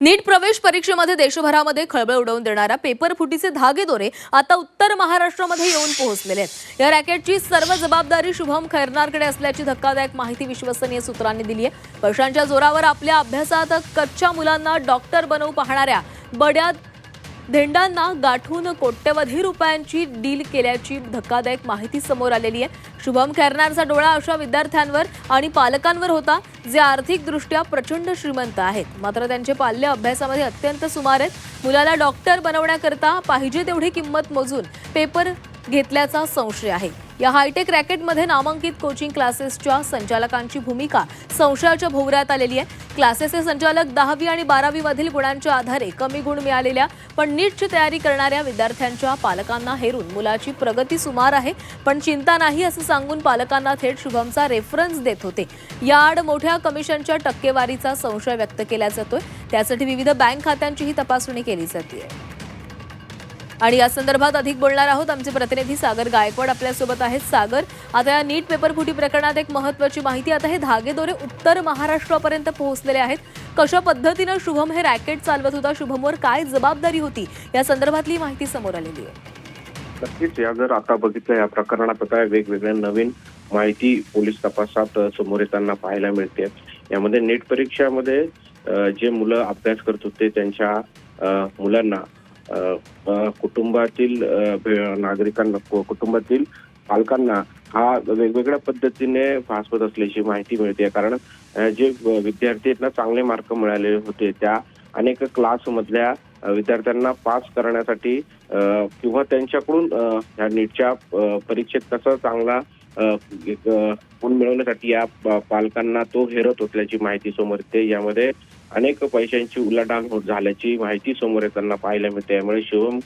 नीट प्रवेश परीक्षेमध्ये देशभरामध्ये खळबळ उडवून देणाऱ्या पेपर फुटीचे धागेदोरे आता उत्तर महाराष्ट्रामध्ये येऊन पोहोचलेले आहेत। या रॅकेटची सर्व जबाबदारी शुभम खैरनारकडे असल्याची धक्कादायक माहिती विश्वसनीय सूत्रांनी दिली आहे। वर्षांच्या जोरावर आपल्या अभ्यासात कच्च्या मुलांना डॉक्टर बनवू पाहणाऱ्या बड्या धेंडांना गाठून कोट्यवधी रुपयांची डील केल्याची धक्कादायक माहिती समोर आलेली आहे। शुभम खैरनारचा डोळा अशा विद्यार्थ्यांवर आणि पालकांवर होता जे आर्थिकदृष्ट्या प्रचंड श्रीमंत आहेत, मात्र त्यांचे पाल्य अभ्यासामध्ये अत्यंत सुमार आहेत। मुलाला डॉक्टर बनवण्याकरता पाहिजे तेवढी किंमत मोजून पेपर घेतल्याचा संशय आहे। या हायटेक रॅकेटमध्ये नामांकित कोचिंग क्लासेसच्या संचालकांची भूमिका संशयाच्या भोवऱ्यात आलेली आहे। क्लासेसचे संचालक 10वी आणि 12वी मधील गुणांच्या आधारे कमी गुण मिळालेल्या पण नीटची तयारी करणाऱ्या विद्यार्थ्यांच्या पालकांना हेरून मुलाची प्रगती सुमार आहे पण चिंता नाही असं सांगून पालकांना थेट शुभमचा रेफरन्स देत होते। याआड मोठ्या कमिशनच्या टक्केवारीचा संशय व्यक्त केला जातोय, त्यासाठी विविध बँक खात्यांचीही तपासणी केली जाते। आणि या संदर्भात अधिक बोलणार आहोत आमचे प्रतिनिधी सागर गायकवाड आपल्यासोबत आहेत। सागर, आता या नीट पेपर फुटी प्रकरणात एक महत्त्वाची माहिती, आता हे धागेदोरे उत्तर महाराष्ट्रापर्यंत पोहोचलेले आहेत। कशा पद्धतीने शुभम हे रॅकेट चालवत होता, शुभमवर काय जबाबदारी होती, या संदर्भातली माहिती समोर आलेली आहे। नक्कीच या जर आता बघितलं या प्रकरणात आता वेगवेगळ्या नवीन माहिती पोलीस तपासात समोर येताना पाहायला मिळते। यामध्ये नीट परीक्षामध्ये जे मुलं अभ्यास करत होते त्यांच्या मुलांना कुटुंबातील नागरिकांना कुटुंबातील पालकांना हा वेगवेगळ्या पद्धतीने फासवत असल्याची माहिती मिळते। कारण जे विद्यार्थ्यांना चांगले मार्क मिळाले होते त्या अनेक क्लास मधल्या विद्यार्थ्यांना पास करण्यासाठी किंवा त्यांच्याकडून या नीटच्या परीक्षेत कसा चांगला गुण मिळवण्यासाठी या पालकांना तो हेरत असल्याची माहिती समोर येते। यामध्ये अनेक पैशांची उलाढाल झाल्याची माहिती समोर येताना पाहायला मिळते। त्यामुळे शुभम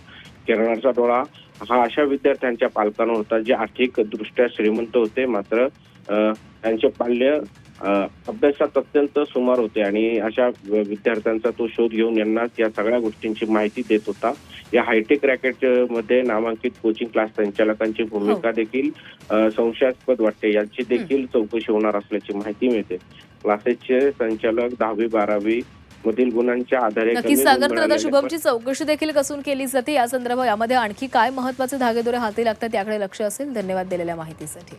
खैरनारचा डोळा हा अशा विद्यार्थ्यांच्या पालकांवर होता जे आर्थिक दृष्ट्या श्रीमंत होते, मात्र त्यांचे पाल्य अभ्यासात अत्यंत सुमार होते आणि अशा विद्यार्थ्यांचा तो शोध घेऊन यांना या सगळ्या गोष्टींची माहिती देत होता। या हायटेक रॅकेट मध्ये नामांकित कोचिंग क्लास संचालकांची भूमिका देखील संशयास्पद वाटते, याची देखील चौकशी होणार असल्याची माहिती मिळते। क्लासेसचे संचालक 10वी 12वी मधील गुणांच्या आधारे नक्कीच सागर, तर आता शुभमची चौकशी देखील कसून केली जाते। या संदर्भात यामध्ये आणखी काय महत्त्वाचे धागेदोरे हाती लागतात याकडे लक्ष असेल। धन्यवाद दिलेल्या माहितीसाठी।